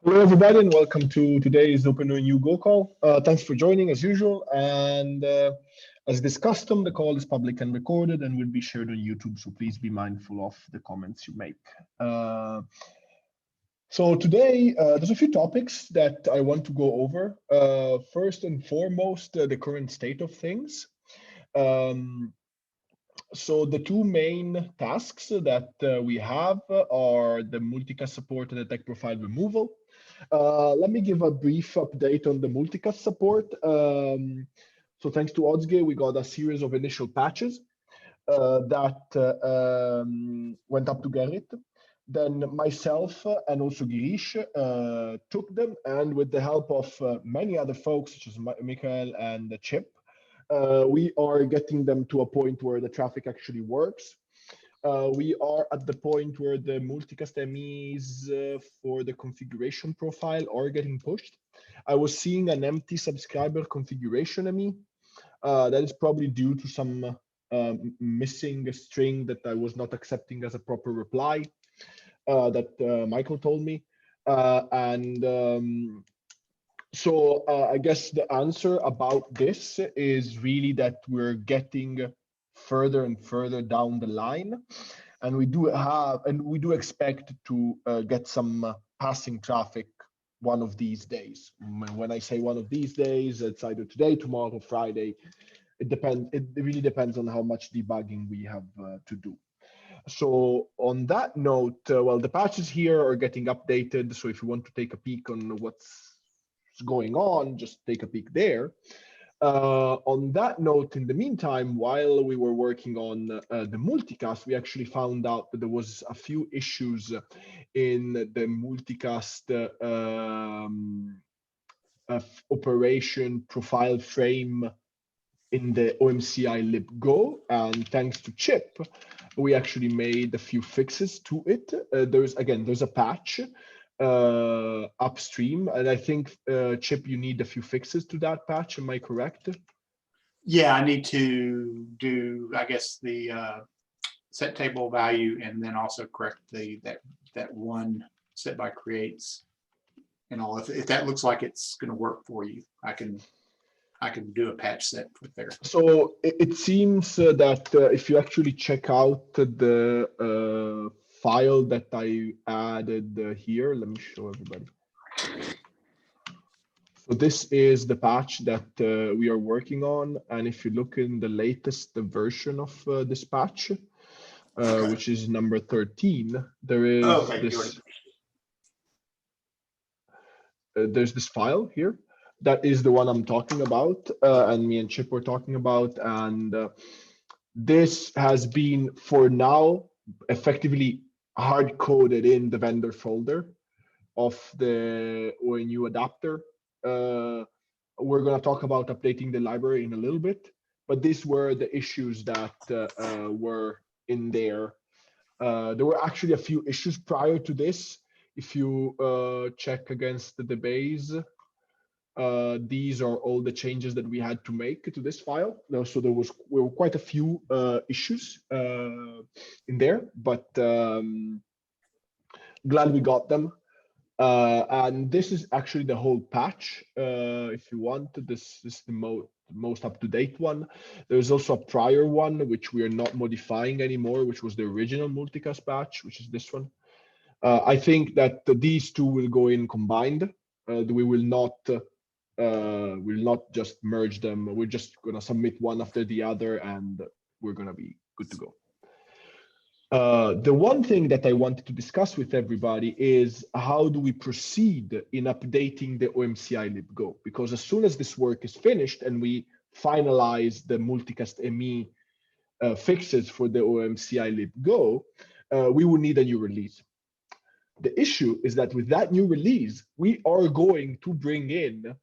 Hello, everybody, and welcome to today's OpenONU Go call. Thanks for joining as usual. And as is custom, the call is public and recorded and will be shared on YouTube. So please be mindful of the comments you make. So today, there's a few topics that I want to go over. First and foremost, the current state of things. So the two main tasks that we have are the multicast support and the tech profile removal. Let me give a brief update on the multicast support. So thanks to Odsge, we got a series of initial patches that went up to Gerrit. Then myself and also Girish took them, and with the help of many other folks, such as Michael and Chip, we are getting them to a point where the traffic actually works. We are at the point where the multicast MEs for the configuration profile are getting pushed. I was seeing an empty subscriber configuration ME. That is probably due to some missing string that I was not accepting as a proper reply that Michael told me. So I guess the answer about this is really that we're getting further and further down the line, and we do expect to get some passing traffic one of these days. When I say one of these days, it's either today, tomorrow, Friday. It depends. It really depends on how much debugging we have to do. So on that note, well, the patches here are getting updated. So if you want to take a peek on what's going on, just take a peek there. On that note, in the meantime, while we were working on the multicast, we actually found out that there was a few issues in the multicast operation profile frame in the OMCI libgo, and thanks to Chip, we actually made a few fixes to it. There's a patch upstream, and I think Chip, you need a few fixes to that patch. Am I correct? Yeah, I need to do, I guess, the set table value, and then also correct that one set by creates and all. If that looks like it's going to work for you, I can do a patch set with there. So it seems that if you actually check out the file that I added here, let me show everybody. So this is the patch that we are working on, and if you look in the latest version of this patch, okay, which is number 13, there is this. There's this file here. That is the one I'm talking about, and me and Chip were talking about, and this has been, for now, effectively hard-coded in the vendor folder of the ONU adapter. We're going to talk about updating the library in a little bit, but these were the issues that were in there. There were actually a few issues prior to this. If you check against the base, these are all the changes that we had to make to this file. So there were quite a few issues in there, but glad we got them. And this is actually the whole patch. If you want, this is the most up-to-date one. There's also a prior one, which we are not modifying anymore, which was the original multicast patch, which is this one. I think that these two will go in combined. We will not just merge them. We're just going to submit one after the other, and we're going to be good to go. The one thing that I wanted to discuss with everybody is how do we proceed in updating the OMCI libgo? Because as soon as this work is finished and we finalize the multicast ME fixes for the OMCI libgo, we will need a new release. The issue is that with that new release, we are going to bring in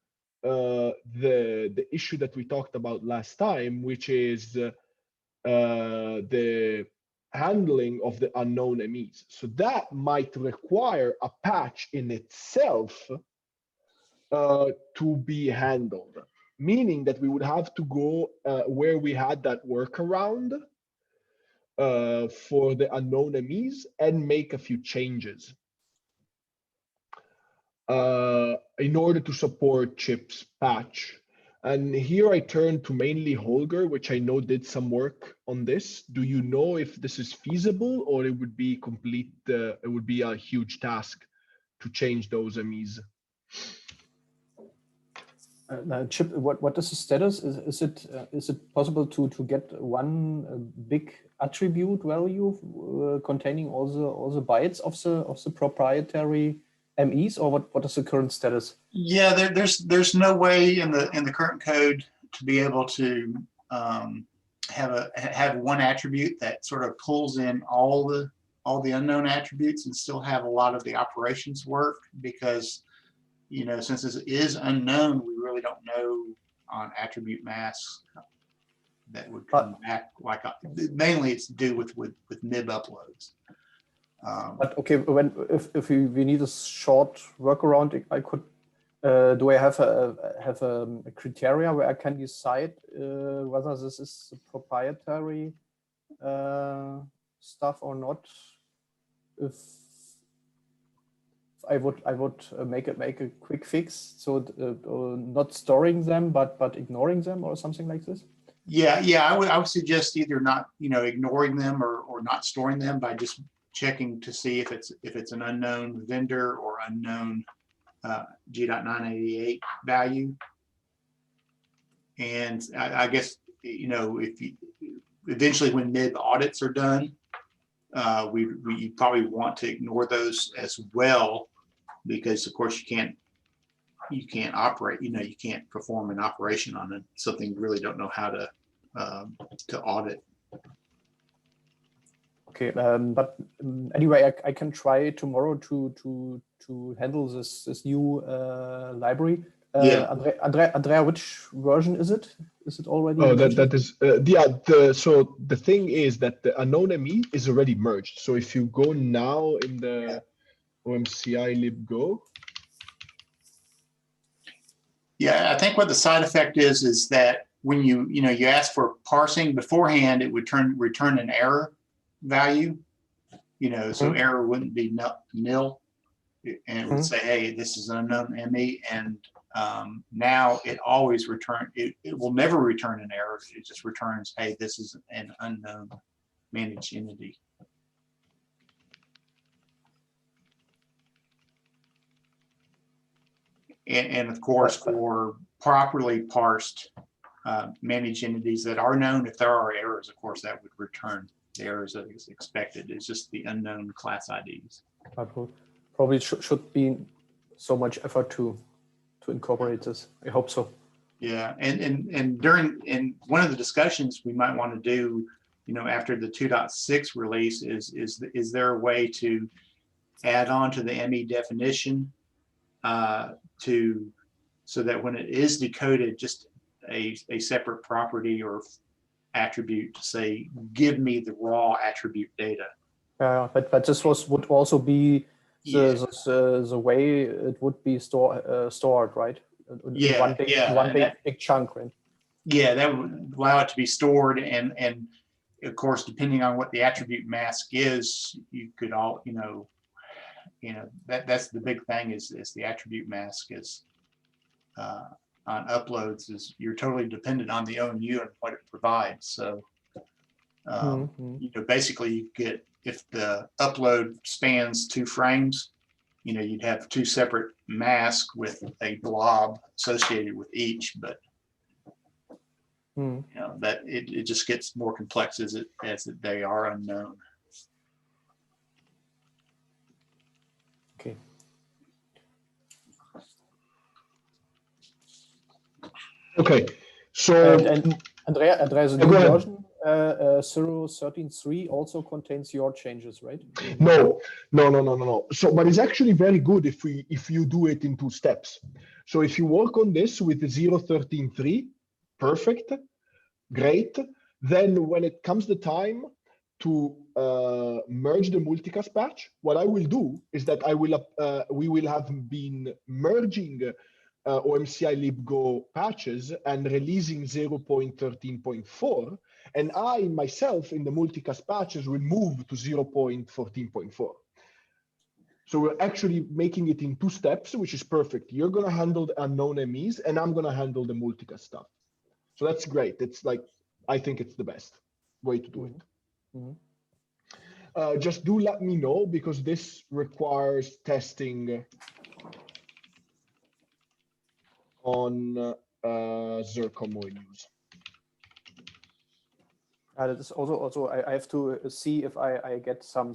the issue that we talked about last time, which is the handling of the unknown MEs. So that might require a patch in itself to be handled, meaning that we would have to go where we had that workaround for the unknown MEs and make a few changes. in order to support chips patch. And here I turn to mainly Holger, which I know did some work on this. Do you know if this is feasible, or it would be it would be a huge task to change those MEs? Chip, what is the status? Is it possible to get one big attribute value containing all the bytes of the proprietary MEs, or what is the current status? Yeah, there's no way in the current code to be able to have one attribute that sort of pulls in all the unknown attributes and still have a lot of the operations work, because since this is unknown, we really don't know on attribute masks that would come back. Like mainly it's to do with nib uploads. But okay, if we need a short workaround, I could. Do I have a criteria where I can decide whether this is proprietary stuff or not? If I would make a quick fix, so not storing them but ignoring them or something like this. Yeah, I would suggest either not ignoring them or not storing them by just checking to see if it's an unknown vendor or unknown G.988 value. And I guess if you eventually when nib audits are done, we probably want to ignore those as well, because of course you can't operate, you can't perform an operation on something you really don't know how to audit. Okay, but anyway, I can try tomorrow to handle this new library. Yeah. Andrea, which version is it? Is it already? Oh, that is so the thing is that the unknown ME is already merged. So if you go now in the OMCI libgo. Yeah, I think what the side effect is that when you ask for parsing beforehand, it would return an error value, so error wouldn't be nil, and it would say, hey, this is an unknown ME, and now it always it will never return an error. It just returns, hey, this is an unknown managed entity. And of course, for properly parsed managed entities that are known, if there are errors, of course, that would return the errors that is expected. It's just the unknown class IDs. Probably should be so much effort to incorporate this. I hope so. Yeah, and during one of the discussions we might want to do, after the 2.6 release is there a way to add on to the ME definition so that when it is decoded, just a separate property or attribute to say, give me the raw attribute data. But this would also be the way it would be stored, right? Yeah, one big chunk, right? Yeah, that would allow it to be stored, and of course, depending on what the attribute mask is, you could that's the big thing is the attribute mask is on uploads is you're totally dependent on the ONU and what it provides. So basically you get, if the upload spans 2 frames, you'd have 2 separate masks with a blob associated with each, but that it just gets more complex as they are unknown. Okay. Okay, so and Andrea's new version 0.13.3 also contains your changes, right? No. So, but it's actually very good if you do it in 2 steps. So if you work on this with the 0.13.3, perfect, great. Then when it comes the time to merge the multicast patch, what I will do is that we will have been merging OMCI libgo patches and releasing 0.13.4, and I myself in the multicast patches will move to 0.14.4. So we're actually making it in 2 steps, which is perfect. You're going to handle the unknown MEs, and I'm going to handle the multicast stuff. So that's great. It's like, I think it's the best way to do it. Just do let me know, because this requires testing on Zircon ONUs. That is also I have to see if I get some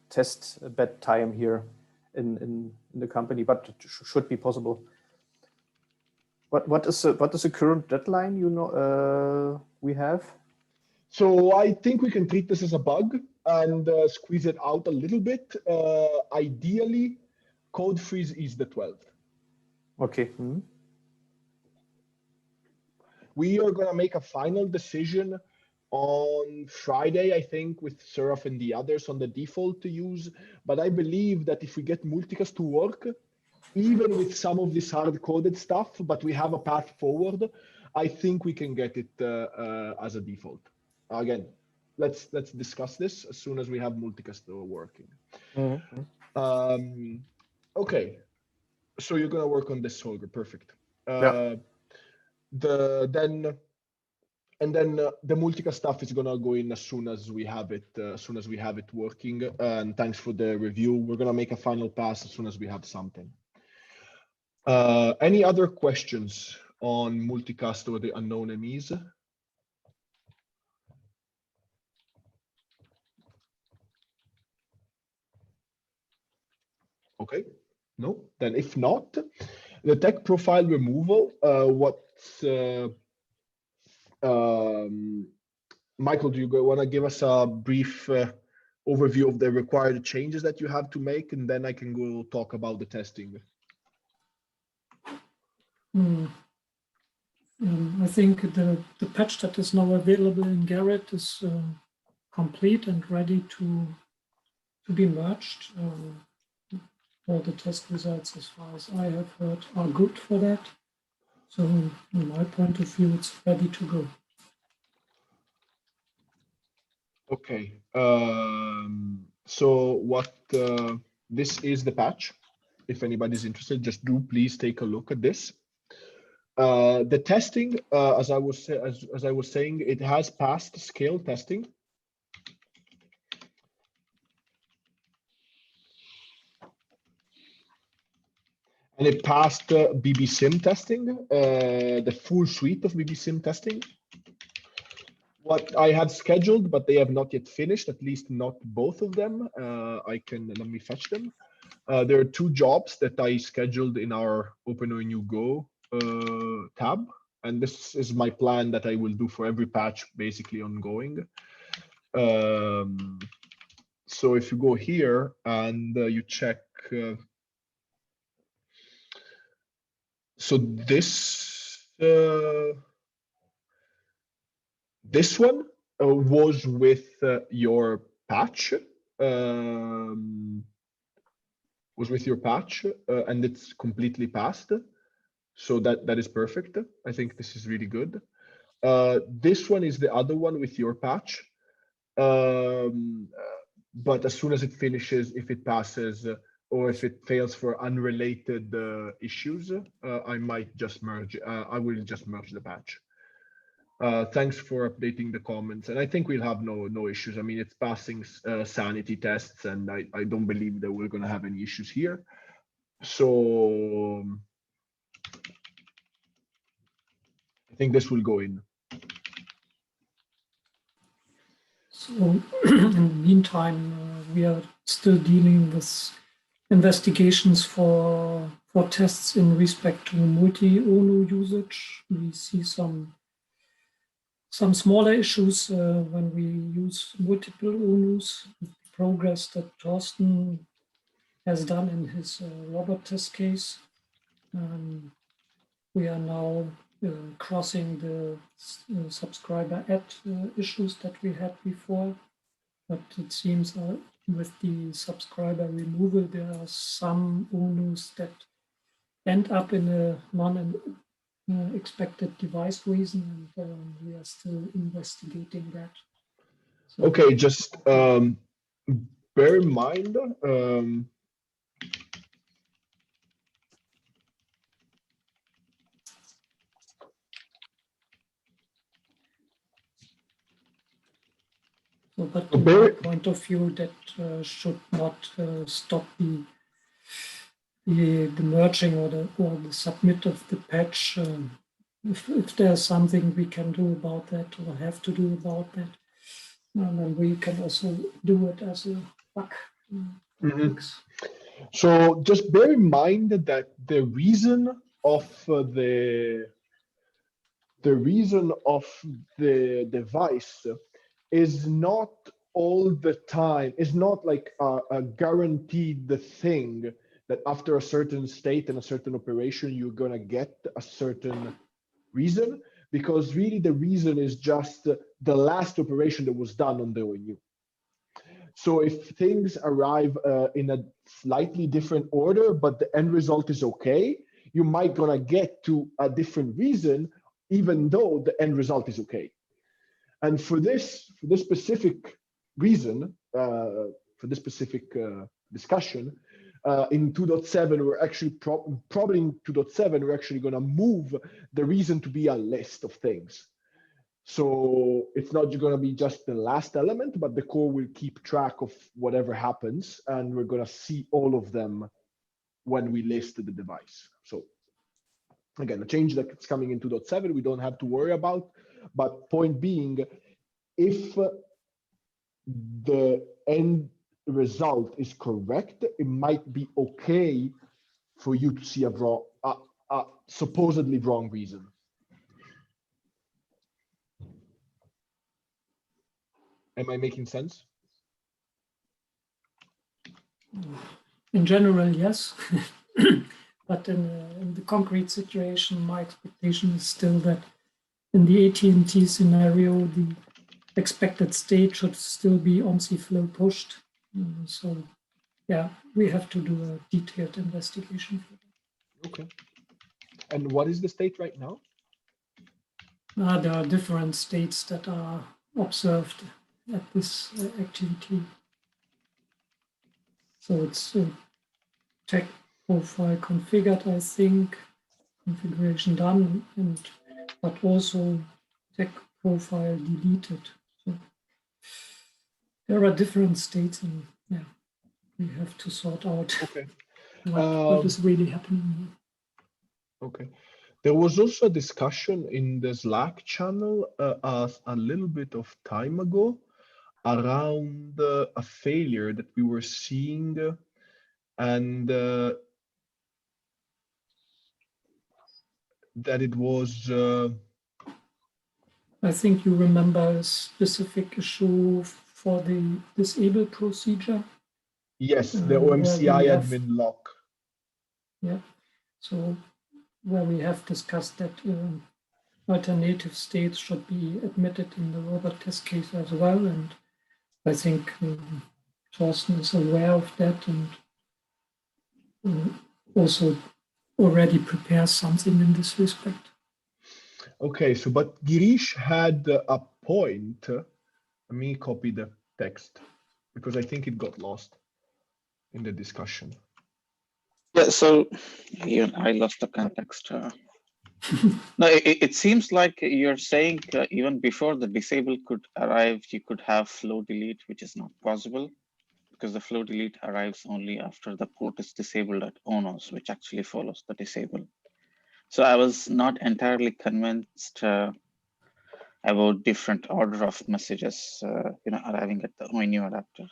test bed time here in the company, but it should be possible. What is the current deadline we have? So I think we can treat this as a bug and squeeze it out a little bit. Ideally, code freeze is the 12th. Okay. We are going to make a final decision on Friday, I think, with Seraph and the others on the default to use. But I believe that if we get multicast to work, even with some of this hard-coded stuff, but we have a path forward, I think we can get it as a default. Again, let's discuss this as soon as we have multicast working. Okay, so you're going to work on this, Holger. Perfect. Then the multicast stuff is gonna go in as soon as we have it, working. And thanks for the review. We're gonna make a final pass as soon as we have something. Any other questions on multicast or the unknown MEs? Okay, no. Then if not, the tech profile removal. Michael, do you want to give us a brief overview of the required changes that you have to make, and then I can go talk about the testing? I think the patch that is now available in Garrett is complete and ready to be merged. All the test results, as far as I have heard, are good for that. So, in my point of view, it's ready to go. Okay. So what this is the patch. If anybody's interested, just do please take a look at this. The testing, as I was saying, it has passed scale testing. And it passed BBSIM testing, the full suite of BBSIM testing. What I had scheduled, but they have not yet finished, at least not both of them. Let me fetch them. There are 2 jobs that I scheduled in our OpenONU Go tab. And this is my plan that I will do for every patch, basically ongoing. So if you go here and you check, so this one was with your patch, and it's completely passed. So that is perfect. I think this is really good. This one is the other one with your patch. But as soon as it finishes, if it passes, or if it fails for unrelated issues, I might just merge. I will just merge the patch. Thanks for updating the comments, and I think we'll have no issues. I mean, it's passing sanity tests, and I don't believe that we're going to have any issues here. So I think this will go in. So in the meantime, we are still dealing with investigations for tests in respect to multi-ONU usage. We see some smaller issues when we use multiple ONUs. The progress that Thorsten has done in his robot test case. We are now crossing the subscriber add issues that we had before, but it seems with the subscriber removal, there are some ONUs that end up in a non-expected device reason, and we are still investigating that. So, okay, just bear in mind, but in my point of view, that should not stop the merging or the submit of the patch. If there's something we can do about that or have to do about that, then we can also do it as a bug fix. So just bear in mind that the reason of the device is not all the time, is not like a guaranteed thing that after a certain state and a certain operation, you're gonna get a certain reason, because really the reason is just the last operation that was done on the ONU. So if things arrive in a slightly different order, but the end result is okay, you might gonna get to a different reason, even though the end result is okay. And for this specific reason, for this specific discussion, in 2.7, we're actually probably in 2.7, we're actually gonna move the reason to be a list of things. So it's not going to be just the last element, but the core will keep track of whatever happens, and we're going to see all of them when we list the device. So again, a change that's coming in 2.7, we don't have to worry about. But point being, if the end result is correct, it might be okay for you to see a supposedly wrong reason. Am I making sense? In general, yes. But in the concrete situation, my expectation is still that in the AT&T scenario, the expected state should still be OMSI flow pushed. So yeah, we have to do a detailed investigation for that. Okay. And what is the state right now? There are different states that are observed at this activity. So it's tech profile configured, I think, configuration done, but also tech profile deleted. So there are different states, and yeah, we have to sort out what is really happening here. Okay. There was also a discussion in the Slack channel a little bit of time ago around a failure that we were seeing, and that it was. I think you remember a specific issue for the disable procedure. Yes, the OMCI admin lock. Yeah, so where we have discussed that alternative states should be admitted in the robot test case as well, and I think Thorsten is aware of that and also already prepares something in this respect. Okay, so but Girish had a point. Let me copy the text because I think it got lost in the discussion. Yeah, so I lost the context. No, it seems like you're saying even before the disable could arrive, you could have flow delete, which is not possible because the flow delete arrives only after the port is disabled at ONOS, which actually follows the disable. So I was not entirely convinced about different order of messages, arriving at the ONU adapter.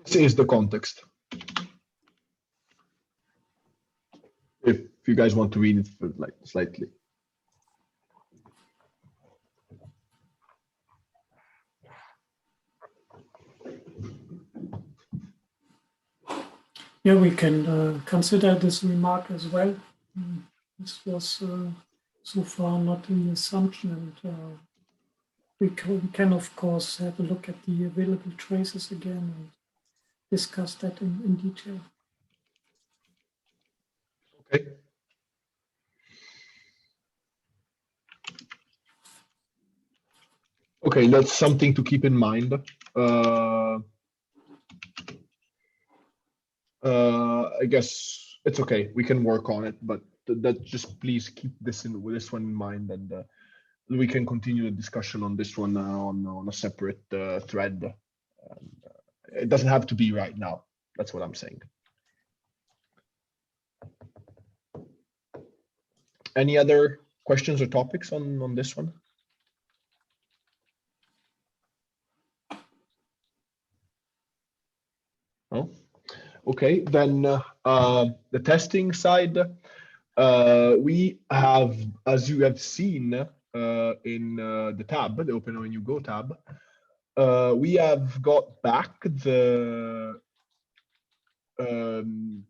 This is the context. If you guys want to read it for like slightly. Yeah, we can consider this remark as well. This was so far not the assumption, and we can of course have a look at the available traces again and discuss that in detail. Okay. Okay, that's something to keep in mind. I guess it's okay. We can work on it, but that just please keep this one in mind, and we can continue the discussion on this one on a separate thread. It doesn't have to be right now. That's what I'm saying. Any other questions or topics on this one? No? Okay, then the testing side, we have, as you have seen in the tab, the OpenONU Go tab, we have got back the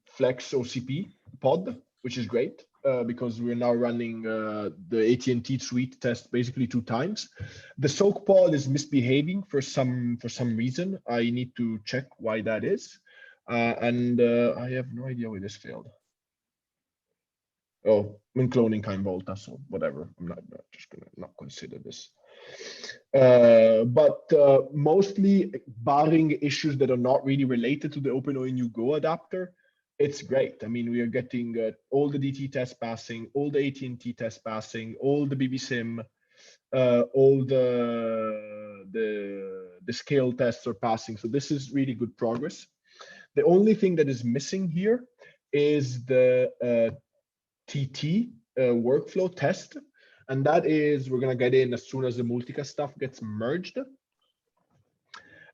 Flex OCP pod, which is great because we're now running the AT&T suite test basically 2 times. The soak pod is misbehaving for some reason. I need to check why that is. And I have no idea why this failed. Oh, I'm cloning Kind Volta, so whatever. I'm just gonna not consider this. But mostly barring issues that are not really related to the OpenONU Go adapter, it's great. I mean, we are getting all the DT tests passing, all the AT&T tests passing, all the BBSIM, all the scale tests are passing. So this is really good progress. The only thing that is missing here is the TT workflow test. And that is, we're going to get in as soon as the Multicast stuff gets merged.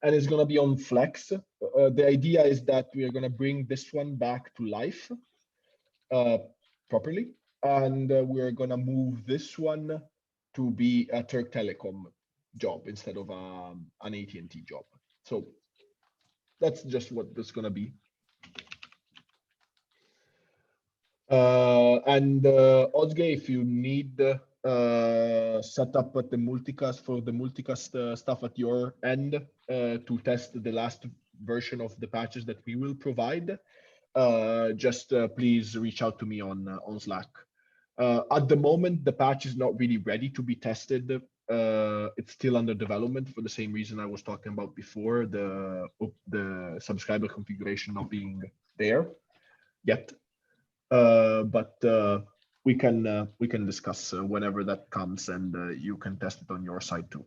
And it's going to be on Flex. The idea is that we are going to bring this one back to life properly. And we're going to move this one to be a Turk Telecom job instead of an AT&T job. So that's just what that's going to be. And Ozge, if you need set up at the multicast for the multicast stuff at your end to test the last version of the patches that we will provide, just please reach out to me on Slack. At the moment, the patch is not really ready to be tested. It's still under development for the same reason I was talking about before, the subscriber configuration not being there yet. But we can discuss whenever that comes, and you can test it on your side too.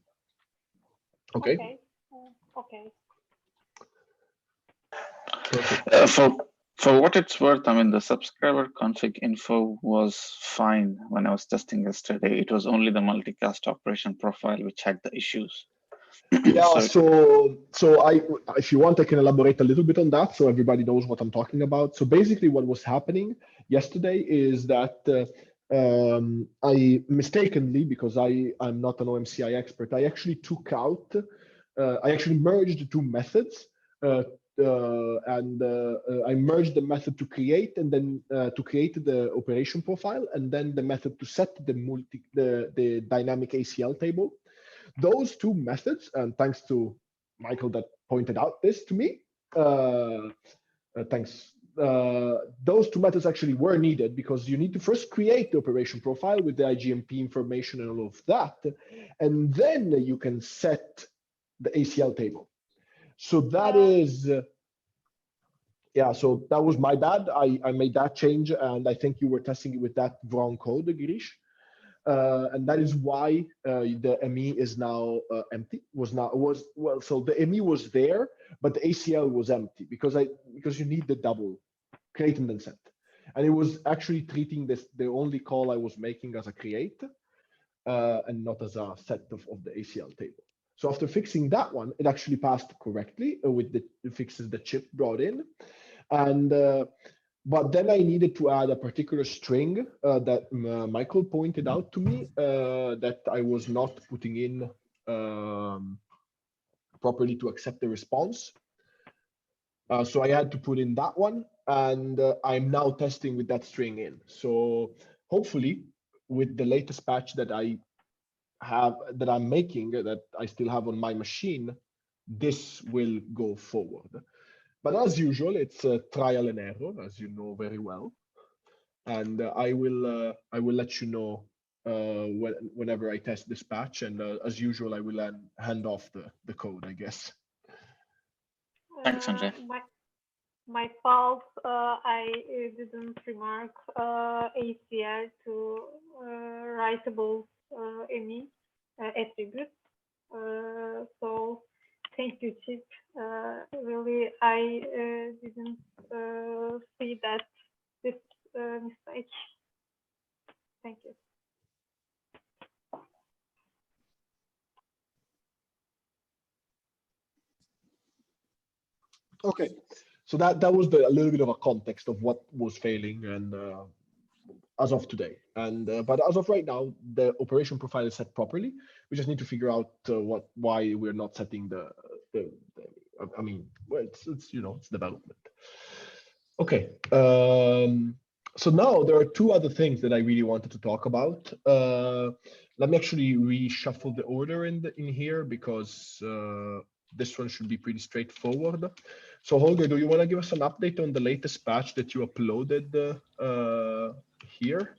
Okay. Okay. For what it's worth, I mean, the subscriber config info was fine when I was testing yesterday. It was only the multicast operation profile which had the issues. Yeah, so if you want, I can elaborate a little bit on that so everybody knows what I'm talking about. So basically what was happening yesterday is that I mistakenly, because I'm not an OMCI expert, I actually took out, I actually merged 2 methods and I merged the method to create and then to create the operation profile and then the method to set the dynamic ACL table. Those 2 methods, and thanks to Michael that pointed out this to me, thanks. Those 2 methods actually were needed because you need to first create the operation profile with the IGMP information and all of that, and then you can set the ACL table. So that is, yeah, so that was my bad. I made that change, and I think you were testing it with that wrong code, Girish. And that is why the ME is now empty. So the ME was there, but the ACL was empty because you need the double create and then set, and it was actually treating this the only call I was making as a create and not as a set of the ACL table. So after fixing that one, it actually passed correctly with the fixes that Chip brought in, and. But then I needed to add a particular string that Michael pointed out to me that I was not putting in properly to accept the response. So I had to put in that one, and I'm now testing with that string in. So hopefully, with the latest patch that I'm making, that I still have on my machine, this will go forward. But as usual, it's a trial and error, as you know very well, and I will let you know whenever I test this patch. And as usual, I will hand off the code, I guess. Thanks, Andre. my fault. I didn't remark ACL to writable any attributes. So thank you, Chip. Really, I didn't see that this mistake. Thank you. Okay, so that was a little bit of a context of what was failing and as of today. And but as of right now, the operation profile is set properly. We just need to figure out why we're not setting the I mean, well, it's you know, it's development. Okay. So now there are two other things that I really wanted to talk about. Let me actually reshuffle the order in here because this one should be pretty straightforward. So Holger, do you want to give us an update on the latest patch that you uploaded here?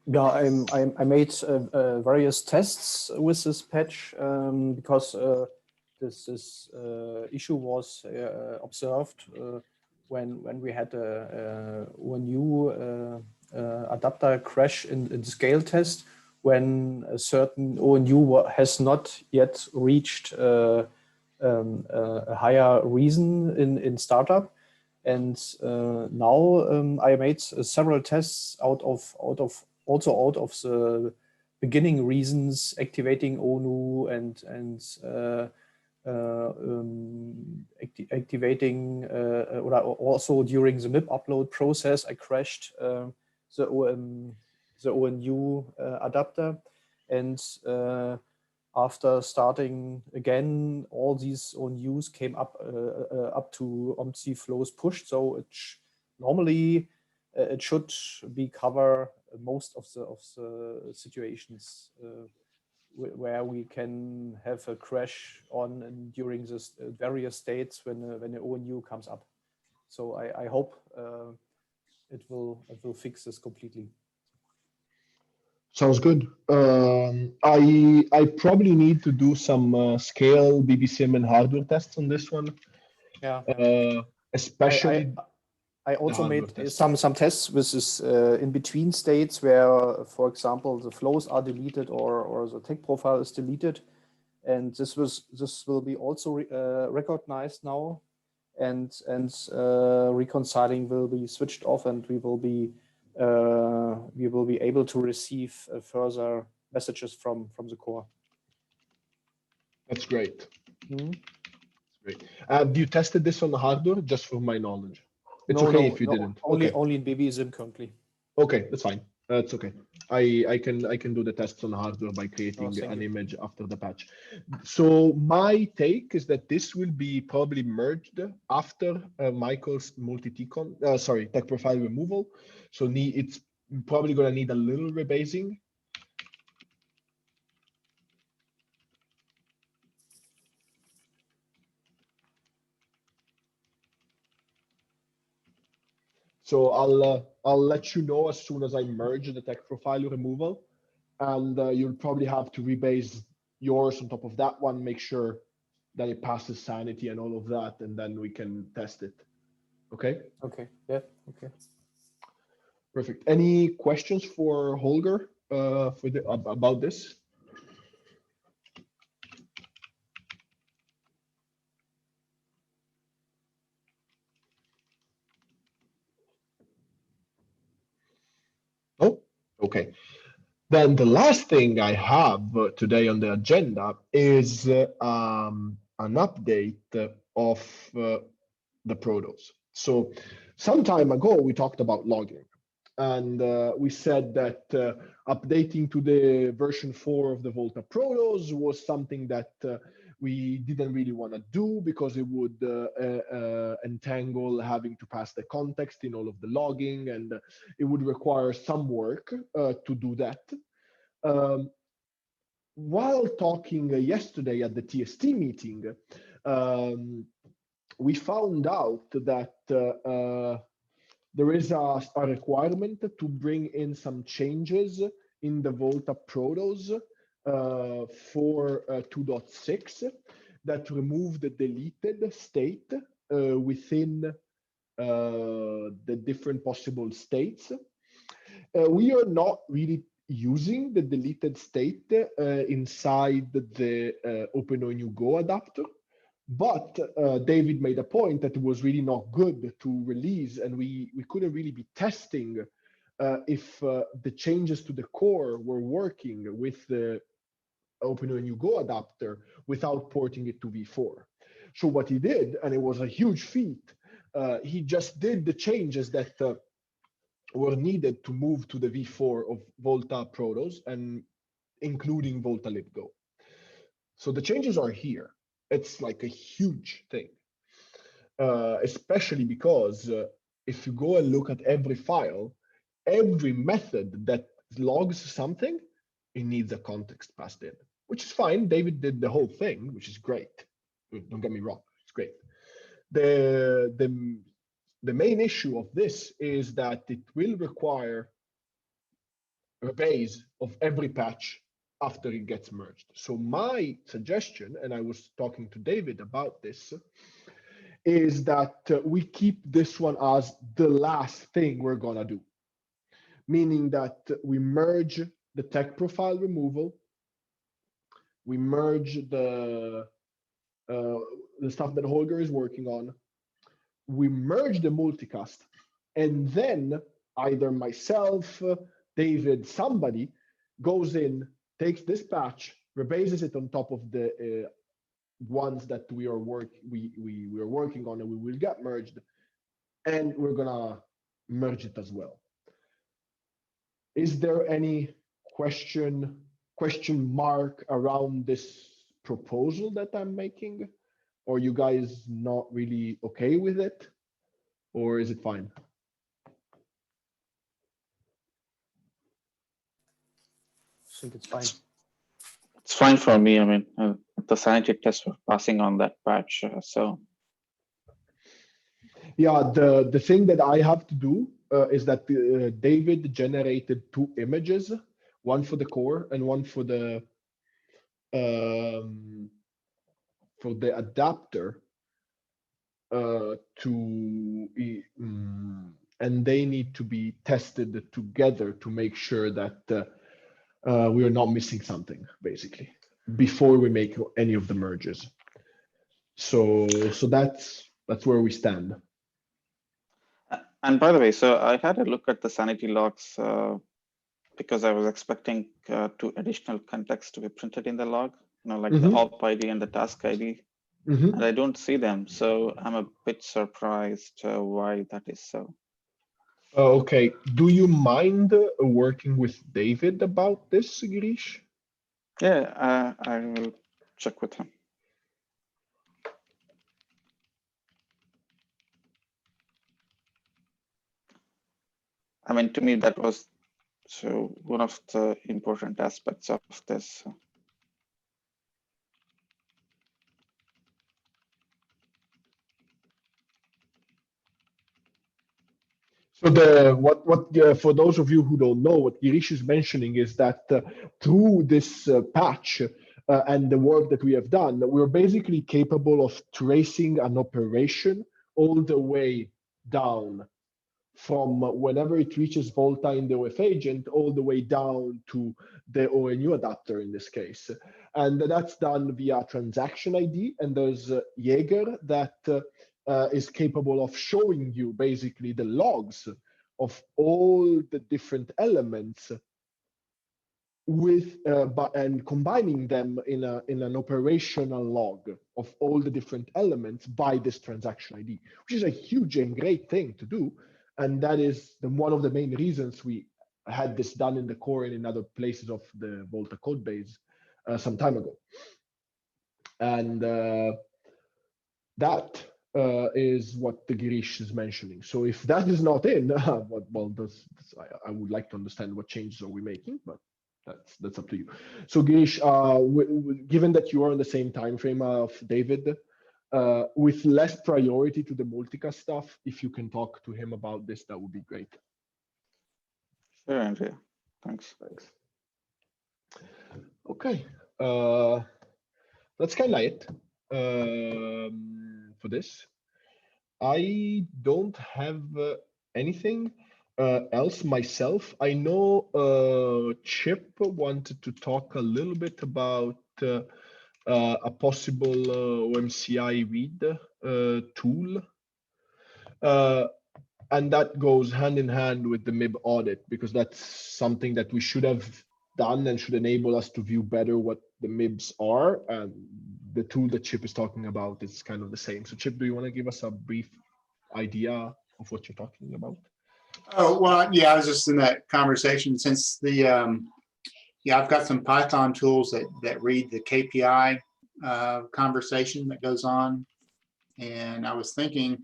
Yeah, I made various tests with this patch because this issue was observed when we had a new adapter crash in the scale test when a certain ONU has not yet reached a higher reason in startup. And now I made several tests out of the beginning reasons, activating ONU and activating or also during the MIP upload process, I crashed the ONU adapter, and after starting again, all these ONUs came up to OMC flows pushed. So normally it should be cover most of the situations where we can have a crash on and during this various states when the ONU comes up. So I hope it will fix this completely. Sounds good. I probably need to do some scale BBSIM and hardware tests on this one. Yeah. Especially. I also made some tests with this in between states where, for example, the flows are deleted or the tag profile is deleted, and this will be also recognized now, and reconciling will be switched off, and we will be able to receive further messages from the core. That's great. Mm-hmm. That's great. You tested this on the hardware, just for my knowledge? It's okay if you didn't. Only in BBSIM currently. Okay, that's fine. That's okay. I can do the tests on the hardware by creating an image after the patch. So my take is that this will be probably merged after Michael's tag profile removal. So it's probably going to need a little rebasing. So I'll let you know as soon as I merge the tag profile removal, and you'll probably have to rebase yours on top of that one, make sure that it passes sanity and all of that, and then we can test it. Okay? Okay. Yeah. Okay. Perfect. Any questions for Holger about this? Oh, okay. Then the last thing I have today on the agenda is an update of the protos. So some time ago, we talked about logging, and we said that updating to the version 4 of the Volta protos was something that we didn't really want to do because it would entangle having to pass the context in all of the logging, and it would require some work to do that. While talking yesterday at the TST meeting, we found out that there is a requirement to bring in some changes in the Volta protos for 2.6 that remove the deleted state within the different possible states. We are not really using the deleted state inside the OpenONU Go adapter, but David made a point that it was really not good to release, and we couldn't really be testing if the changes to the core were working with the OpenONU Go adapter without porting it to v4. So what he did, and it was a huge feat, he just did the changes that were needed to move to the v4 of Volta Protos, and including Volta libgo. So the changes are here. It's like a huge thing, especially because if you go and look at every file, every method that logs something, it needs a context passed in, which is fine. David did the whole thing, which is great. Don't get me wrong, it's great. The main issue of this is that it will require a base of every patch after it gets merged. So my suggestion, and I was talking to David about this, is that we keep this one as the last thing we're gonna do, meaning that we merge the tech profile removal, we merge the stuff that Holger is working on, we merge the multicast, and then either myself, David, somebody goes in, takes this patch, rebases it on top of the ones that we are working on, and we will get merged, and we're gonna merge it as well. Is there any question mark around this proposal that I'm making? Or you guys not really okay with it? Or is it fine? I think it's fine. It's fine for me. I mean, the sanity tests were passing on that patch, so. Yeah, the thing that I have to do is that David generated two images, one for the core and one for the adapter and they need to be tested together to make sure that we are not missing something, basically, before we make any of the merges. So that's where we stand. And by the way, so I had a look at the sanity logs because I was expecting two additional contexts to be printed in the log, like the op ID and the task ID. And I don't see them, so I'm a bit surprised why that is so. Okay, do you mind working with David about this, Girish? Yeah, I will check with him. I mean, to me, that was one of the important aspects of this. So for those of you who don't know, what Girish is mentioning is that through this patch and the work that we have done, we're basically capable of tracing an operation all the way down from whenever it reaches Volta in the OF agent all the way down to the ONU adapter in this case. And that's done via transaction ID. And there's Jaeger that is capable of showing you basically the logs of all the different elements with and combining them in an operational log of all the different elements by this transaction ID, which is a huge and great thing to do. And that is one of the main reasons we had this done in the core and in other places of the Volta code base some time ago. And that is what the Girish is mentioning. So if that is not in, well, I would like to understand what changes are we making, but that's up to you. So Girish, given that you are on the same time frame of David, with less priority to the multicast stuff, if you can talk to him about this, that would be great. Sure, Andrea. Thanks. Okay, that's kind of it for this. I don't have anything else myself. I know Chip wanted to talk a little bit about a possible OMCI read tool. And that goes hand in hand with the MIB audit, because that's something that we should have done and should enable us to view better what the MIBs are. And the tool that Chip is talking about is kind of the same. So Chip, do you want to give us a brief idea of what you're talking about? Oh, well, yeah, I was just in that conversation since the, yeah, I've got some Python tools that read the KPI conversation that goes on. And I was thinking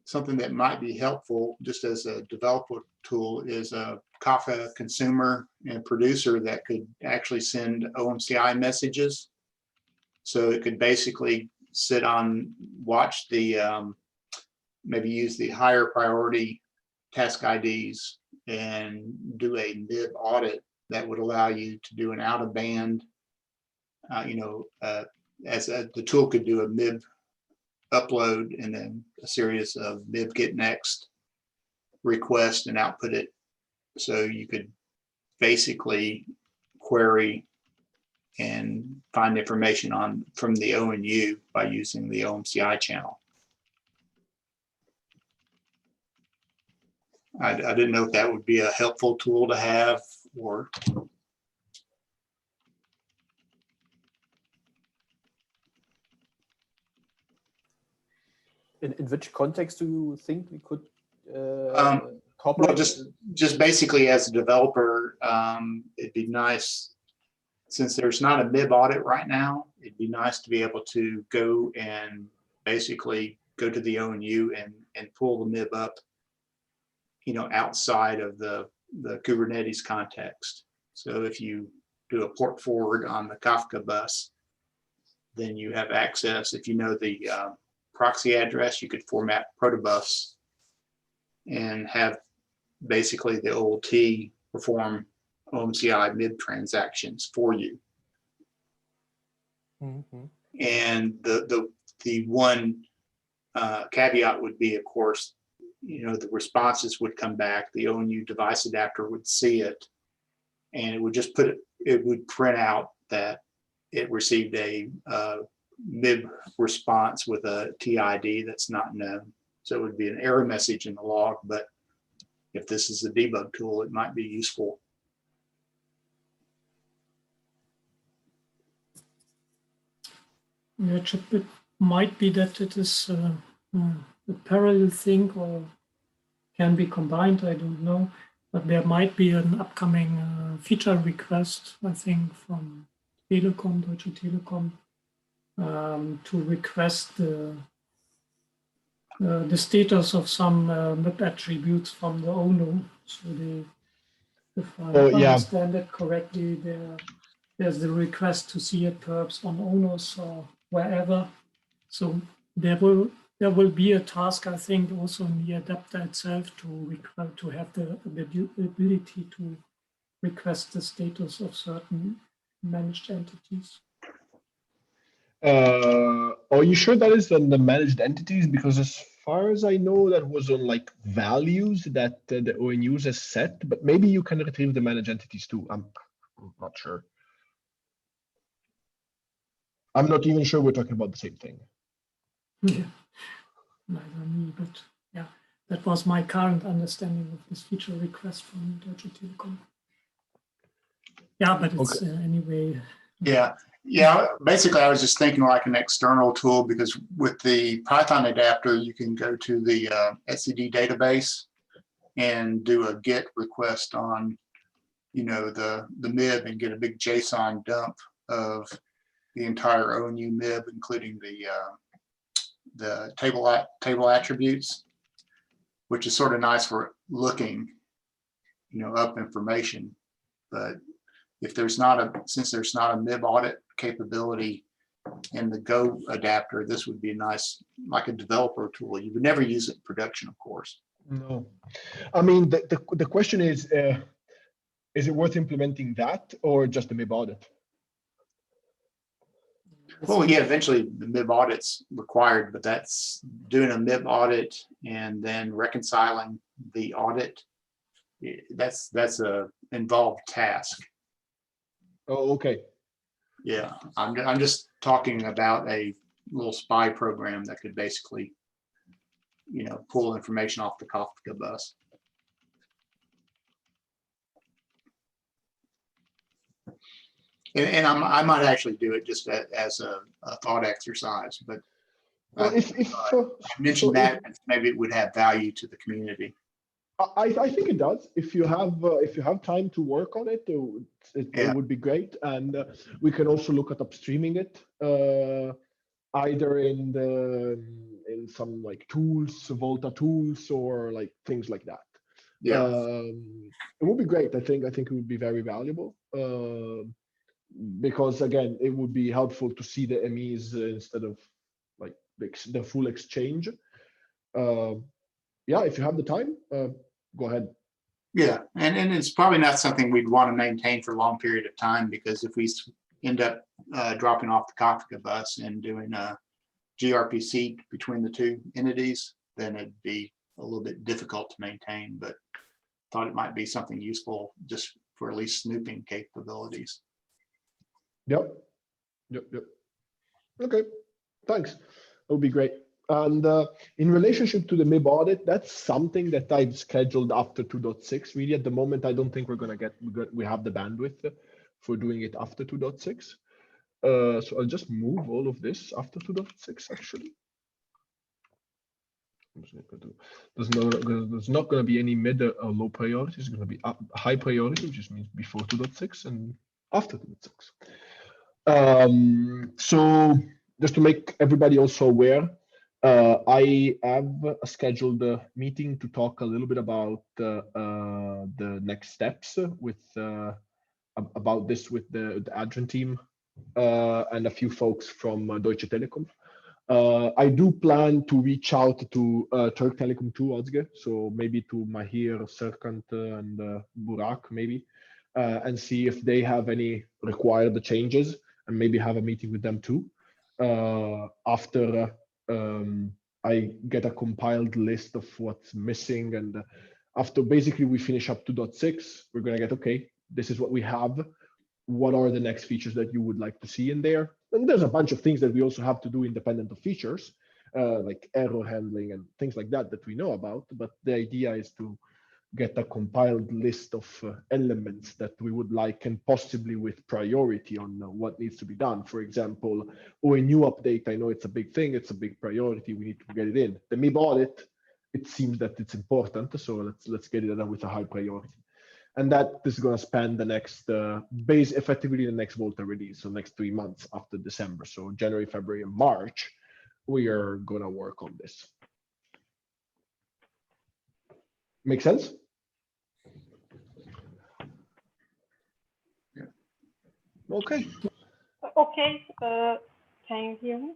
something that might be helpful just as a developer tool is a Kafka consumer and producer that could actually send OMCI messages. So it could basically sit on, watch the, maybe use the higher priority task IDs and do a MIB audit that would allow you to do an out of band, the tool could do a MIB upload and then a series of MIB get next request and output it. So you could basically query and find information from the ONU by using the OMCI channel. I didn't know if that would be a helpful tool to have, or in which context do you think we could well, incorporate? just basically as a developer, it'd be nice, since there's not a MIB audit right now, it'd be nice to be able to go and basically go to the ONU and pull the MIB up, outside of the Kubernetes context. So if you do a port forward on the Kafka bus, then you have access. If you know the proxy address, you could format protobufs and have basically the OLT perform OMCI MIB transactions for you. Mm-hmm. And the one caveat would be, of course, the responses would come back, the ONU device adapter would see it, and it would just it would print out that it received a MIB response with a TID that's not known. So it would be an error message in the log, but if this is a debug tool, it might be useful. Yeah, it might be that it is a parallel thing or can be combined, I don't know. But there might be an upcoming feature request, I think, from Telekom, Deutsche Telekom, to request the status of some MIB attributes from the ONU. So if I understand it correctly, there's the request to see it perhaps on ONUs or wherever. So there will be a task, I think, also in the adapter itself to have the ability to request the status of certain managed entities. Are you sure that is on the managed entities? Because as far as I know, that was on like values that the ONUs has set, but maybe you can retrieve the managed entities too. I'm not sure. I'm not even sure we're talking about the same thing. Yeah, neither me, but yeah, that was my current understanding of this feature request from Deutsche Telekom. Yeah, but it's anyway. Yeah. Basically, I was just thinking like an external tool, because with the Python adapter, you can go to the etcd database and do a GET request on, the MIB and get a big JSON dump of the entire ONU MIB, including the table attributes, which is sort of nice for looking, up information. But if since there's not a MIB audit capability in the Go adapter, this would be nice, like a developer tool. You would never use it in production, of course. No, I mean, the question is it worth implementing that or just the MIB audit? Well, yeah, eventually the MIB audit's required, but that's doing a MIB audit and then reconciling the audit. That's a involved task. Oh, okay. Yeah, I'm just talking about a little spy program that could basically, pull information off the Kafka bus. And I might actually do it just as a thought exercise, but Well, I mentioned that maybe it would have value to the community. I think it does. If you have time to work on it, it would be great. And we can also look at upstreaming it, either in some like tools, Volta tools, or like things like that. Yeah. It would be great. I think it would be very valuable. Because again, it would be helpful to see the MEs instead of like the full exchange. Yeah, if you have the time, go ahead. Yeah, and it's probably not something we'd want to maintain for a long period of time, because if we end up dropping off the Kafka bus and doing a gRPC between the two entities, then it'd be a little bit difficult to maintain, but thought it might be something useful just for at least snooping capabilities. Yep. Okay, thanks. That would be great. And in relationship to the MIB audit, that's something that I've scheduled after 2.6. Really, at the moment, I don't think we have the bandwidth for doing it after 2.6. So I'll just move all of this after 2.6, actually. There's not going to be any mid or low priority. It's going to be high priority, which just means before 2.6 and after 2.6. So just to make everybody also aware, I have scheduled a meeting to talk a little bit about the next steps with about this with the Adrian team and a few folks from Deutsche Telekom. I do plan to reach out to Turk Telekom too, Özge, so maybe to Mahir, Serkant, and Burak maybe, and see if they have any required changes, and maybe have a meeting with them too. After I get a compiled list of what's missing, and after basically we finish up 2.6, we're gonna get, okay, this is what we have. What are the next features that you would like to see in there? And there's a bunch of things that we also have to do independent of features, like error handling and things like that that we know about. But the idea is to get a compiled list of elements that we would like, and possibly with priority on what needs to be done. For example, ONU update, I know it's a big thing, it's a big priority, we need to get it in. The MIB audit, it seems that it's important, so let's get it done with a high priority. And that is going to span the next effectively the next Volta release, so next 3 months after December. So January, February, and March, we are going to work on this. Make sense? Yeah. Okay. Okay. Can you hear me?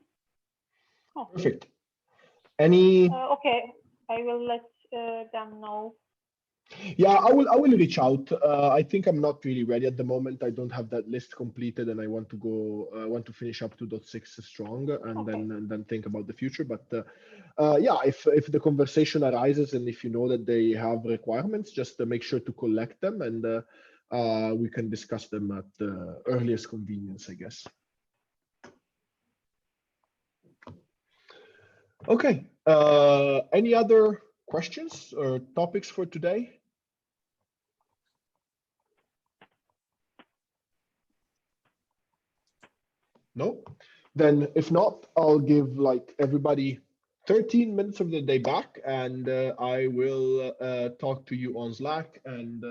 Oh. Perfect. Any? Okay, I will let them know. Yeah, I will reach out. I think I'm not really ready at the moment. I don't have that list completed, and I want to go. I want to finish up 2.6 strong, and Okay. then think about the future. But yeah, if the conversation arises, and if you know that they have requirements, just make sure to collect them, and we can discuss them at the earliest convenience, I guess. Okay. Any other questions or topics for today? No? Then if not, I'll give like everybody 13 minutes of the day back, and I will talk to you on Slack, and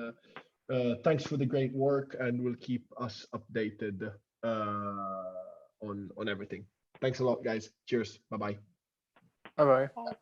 thanks for the great work, and we'll keep us updated on everything. Thanks a lot, guys. Cheers. Bye-bye. Bye-bye. Bye.